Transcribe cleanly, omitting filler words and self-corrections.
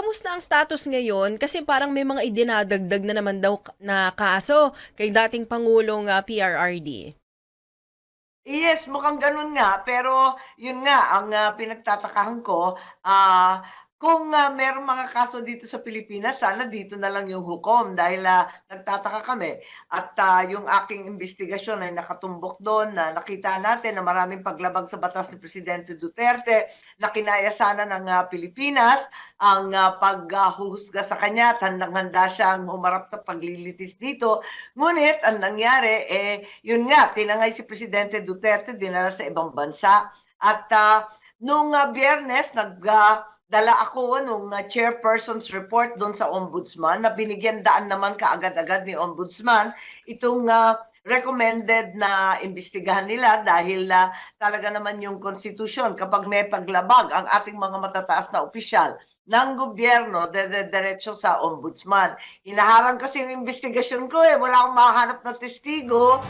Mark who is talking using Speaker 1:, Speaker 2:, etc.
Speaker 1: kamusta ang status ngayon? Kasi parang may mga idinadagdag na naman daw na kaso kay dating Pangulong PRRD.
Speaker 2: Yes, mukhang gano'n nga. Pero yun nga ang, pinagtatakahan ko, ah, kung, merong mga kaso dito sa Pilipinas sana dito na lang yung hukom dahil, nagtataka kami at, yung aking investigasyon ay nakatumbok do'n na nakita natin na maraming paglabag sa batas ni Presidente Duterte na kinaya sana ng, Pilipinas ang, paghuhusga sa kanya at handang-handa siyang humarap sa paglilitis dito. Ngunit ang nangyari, yun nga, tinangay si Presidente Duterte, dinala sa ibang bansa. At nung Biyernes, dala ako nung chairperson's report doon sa ombudsman na binigyan daan naman kaagad-agad ni ombudsman itong recommended na imbestigahan nila dahil talaga naman yung konstitusyon kapag may paglabag ang ating mga matataas na opisyal ng gobyerno, diretso sa ombudsman. Hinaharang kasi yung investigasyon ko, wala akong mahanap na testigo